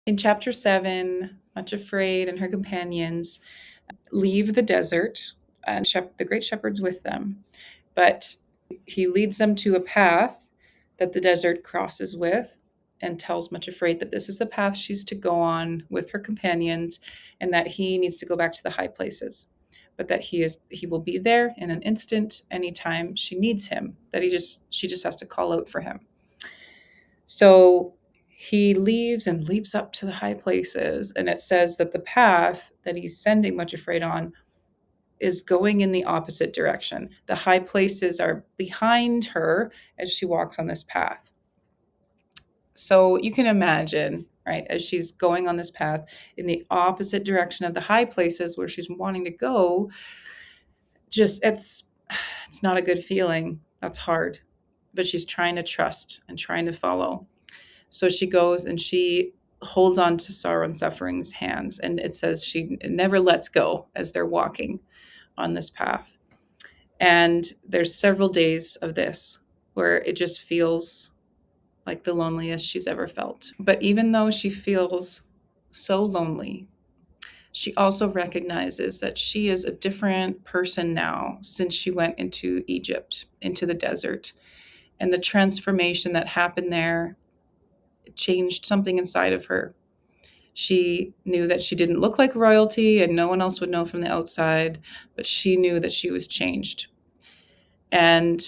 In chapter 7, Much Afraid and her companions leave the desert, and the great shepherd's with them. But he leads them to a path that the desert crosses with and tells Much Afraid that this is the path she's to go on with her companions and that he needs to go back to the high places. But that he will be there in an instant anytime she needs him, that she just has to call out for him. So he leaves and leaps up to the high places, and it says that the path that he's sending Much Afraid on is going in the opposite direction. The high places are behind her as she walks on this path. So you can imagine, right, as she's going on this path in the opposite direction of the high places where she's wanting to go, just it's not a good feeling. That's hard. But she's trying to trust and trying to follow. So she goes and she holds on to Sorrow and Suffering's hands. And it says she never lets go as they're walking on this path. And there's several days of this where it just feels like the loneliest she's ever felt. But even though she feels so lonely, she also recognizes that she is a different person now since she went into Egypt, into the desert. And the transformation that happened there changed something inside of her. She knew that she didn't look like royalty and no one else would know from the outside, but she knew that she was changed. And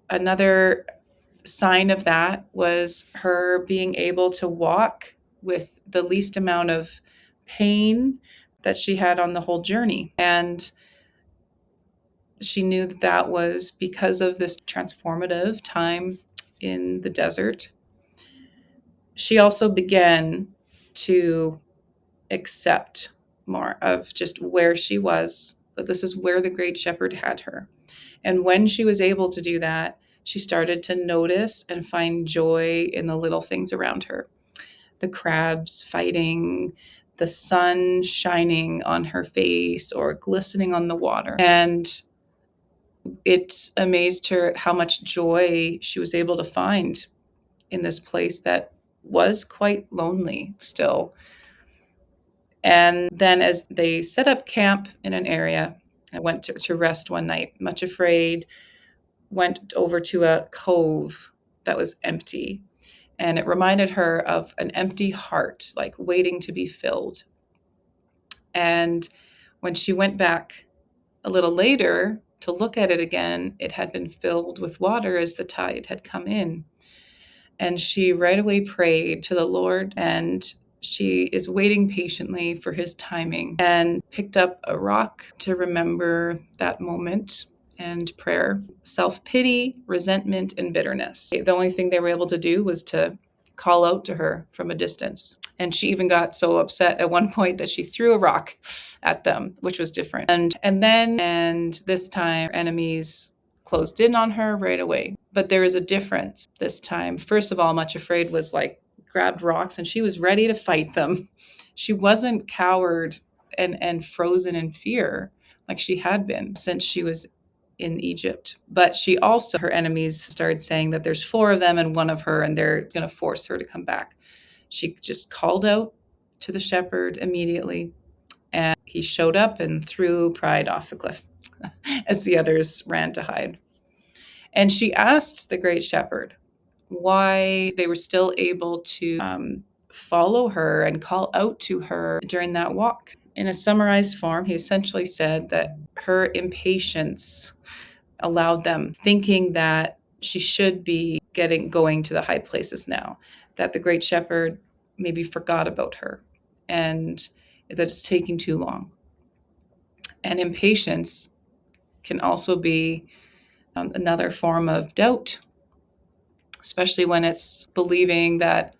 another sign of that was her being able to walk with the least amount of pain that she had on the whole journey. And she knew that that was because of this transformative time in the desert. She also began to accept more of just where she was, that this is where the Great Shepherd had her. And when she was able to do that, she started to notice and find joy in the little things around her. The crabs fighting, the sun shining on her face or glistening on the water. And it amazed her how much joy she was able to find in this place that was quite lonely still. And then as they set up camp in an area, I went to rest one night, Much Afraid, went over to a cove that was empty. And it reminded her of an empty heart, like waiting to be filled. And when she went back a little later to look at it again, it had been filled with water as the tide had come in. And she right away prayed to the Lord, and she is waiting patiently for his timing and picked up a rock to remember that moment and prayer. Self-pity, resentment, and bitterness. The only thing they were able to do was to call out to her from a distance. And she even got so upset at one point that she threw a rock at them, which was different. And this time, enemies closed in on her right away. But there is a difference this time. First of all, Much Afraid was like grabbed rocks and she was ready to fight them. She wasn't coward and frozen in fear like she had been since she was in Egypt. But she also, her enemies started saying that there's 4 of them and 1 of her, and they're going to force her to come back. She just called out to the shepherd immediately, and he showed up and threw Pride off the cliff as the others ran to hide. And she asked the Great Shepherd why they were still able to follow her and call out to her during that walk. In a summarized form, he essentially said that her impatience allowed them, thinking that she should be going to the high places now, that the Great Shepherd maybe forgot about her and that it's taking too long. And impatience can also be another form of doubt, especially when it's believing that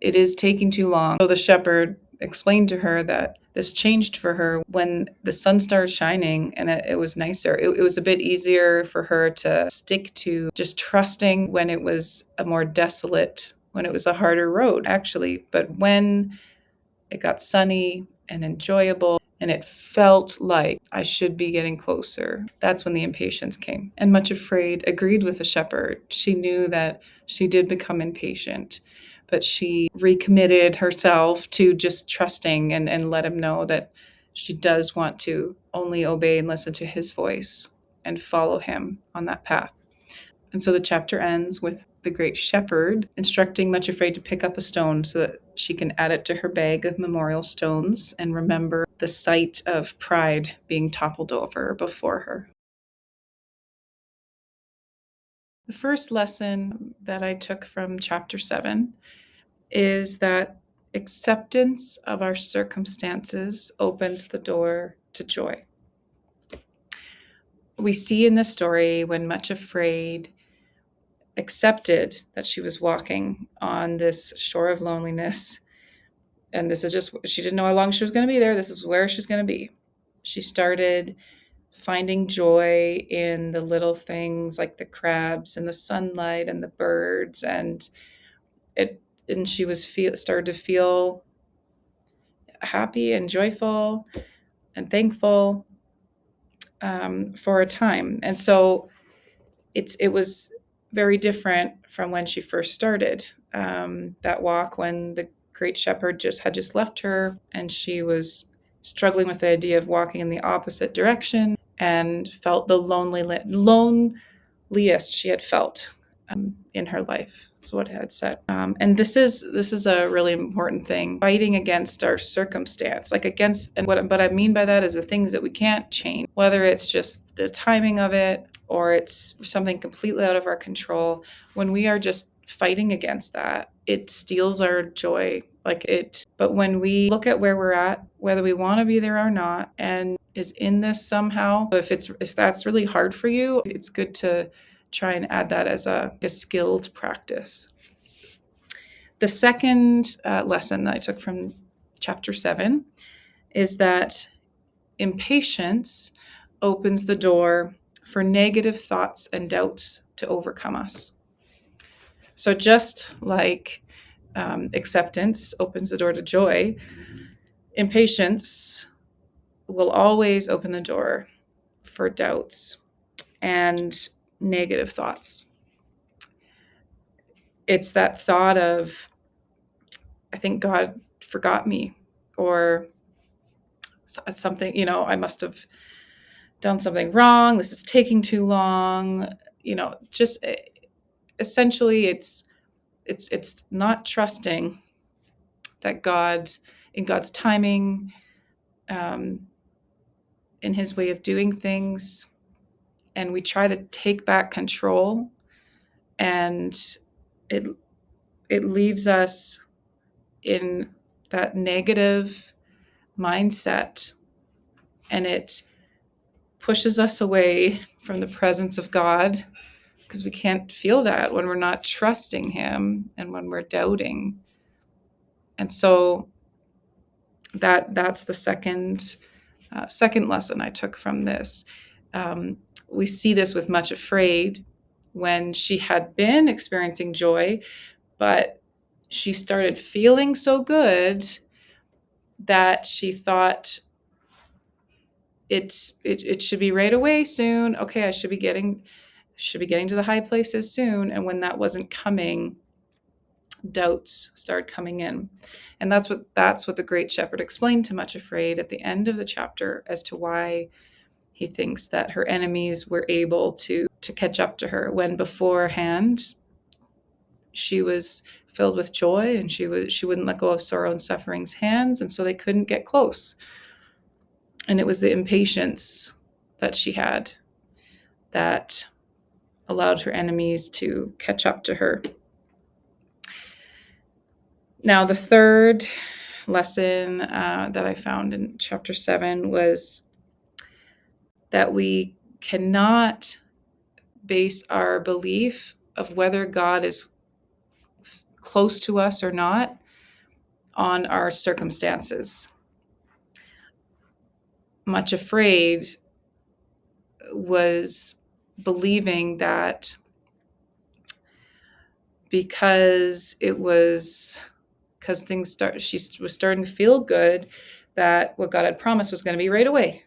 it is taking too long. So the shepherd explained to her that this changed for her when the sun started shining and it was nicer. It was a bit easier for her to stick to just trusting when it was a more desolate, when it was a harder road, actually. But when it got sunny and enjoyable and it felt like I should be getting closer, that's when the impatience came. And Much Afraid agreed with the shepherd. She knew that she did become impatient, but she recommitted herself to just trusting and let him know that she does want to only obey and listen to his voice and follow him on that path. And so the chapter ends with the great shepherd instructing Much Afraid to pick up a stone so that she can add it to her bag of memorial stones and remember the sight of pride being toppled over before her. The first lesson that I took from chapter 7 is that acceptance of our circumstances opens the door to joy. We see in this story when Much Afraid accepted that she was walking on this shore of loneliness, and this is just, she didn't know how long she was going to be there. This is where she's going to be. She started finding joy in the little things like the crabs and the sunlight and the birds, and she was started to feel happy and joyful and thankful for a time. And so it was very different from when she first started that walk, when the great shepherd had just left her and she was struggling with the idea of walking in the opposite direction and felt the loneliest she had felt in her life. That's what it had said. And this is a really important thing. Fighting against our circumstance, and what I mean by that is the things that we can't change, whether it's just the timing of it or it's something completely out of our control. When we are just fighting against that, it steals our joy. But when we look at where we're at, whether we want to be there or not, and is in this somehow, if that's really hard for you, it's good to try and add that as a skilled practice. The second lesson that I took from chapter 7 is that impatience opens the door for negative thoughts and doubts to overcome us. So just like acceptance opens the door to joy, impatience will always open the door for doubts and negative thoughts. It's that thought of, I think God forgot me, or something, I must have done something wrong. This is taking too long. Just essentially it's not trusting that in God's timing, in his way of doing things. And we try to take back control, and it leaves us in that negative mindset, and it pushes us away from the presence of God, because we can't feel that when we're not trusting him and when we're doubting. And so that's the second lesson I took from this. We see this with Much Afraid, when she had been experiencing joy, but she started feeling so good that she thought it should be right away soon. Okay, I should be getting to the high places soon. And when that wasn't coming, doubts started coming in. And that's what the great shepherd explained to Much Afraid at the end of the chapter as to why he thinks that her enemies were able to catch up to her, when beforehand she was filled with joy and she wouldn't let go of sorrow and suffering's hands, and so they couldn't get close. And it was the impatience that she had that allowed her enemies to catch up to her. Now, the third lesson that I found in chapter 7 was that we cannot base our belief of whether God is close to us or not on our circumstances. Much Afraid was believing that because she was starting to feel good, that what God had promised was going to be right away.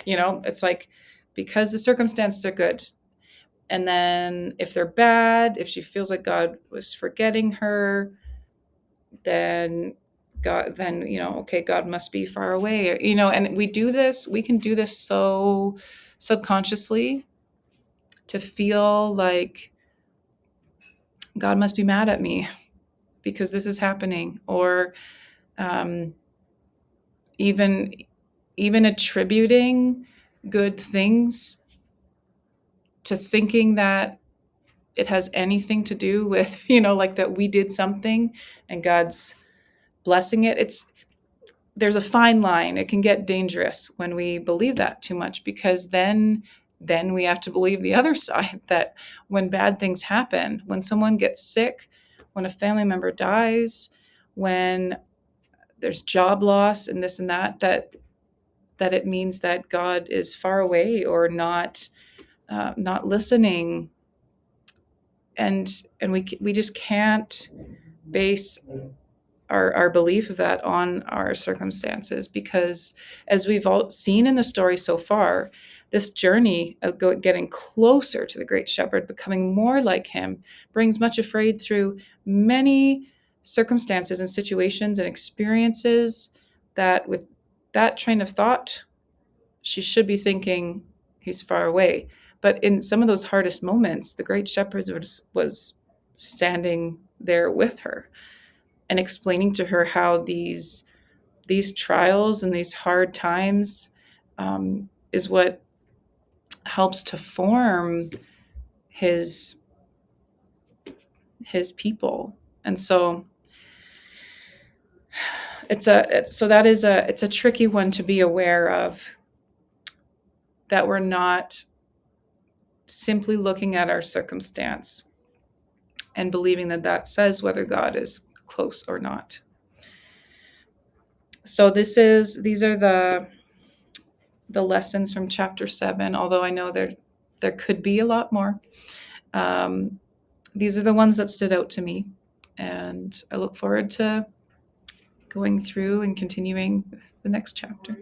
It's like, because the circumstances are good, and then if they're bad, if she feels like God was forgetting her, then okay, God must be far away, and we can do this so subconsciously, to feel like God must be mad at me because this is happening, or um, even attributing good things to thinking that it has anything to do with, like that we did something and God's blessing it. There's a fine line. It can get dangerous when we believe that too much, because then we have to believe the other side, that when bad things happen, when someone gets sick, when a family member dies, when there's job loss and this and that it means that God is far away, or not listening, and we just can't base our belief of that on our circumstances, because, as we've all seen in the story so far, this journey of getting closer to the great shepherd, becoming more like him, brings much afraid through many circumstances and situations and experiences, that with that train of thought, she should be thinking he's far away. But in some of those hardest moments, the great shepherd was standing there with her and explaining to her how these trials and these hard times is what helps to form his people. And so it's a tricky one to be aware of, that we're not simply looking at our circumstance and believing that says whether God is close or not. So these are the lessons from chapter 7, although I know there could be a lot more. These are the ones that stood out to me, and I look forward to going through and continuing with the next chapter.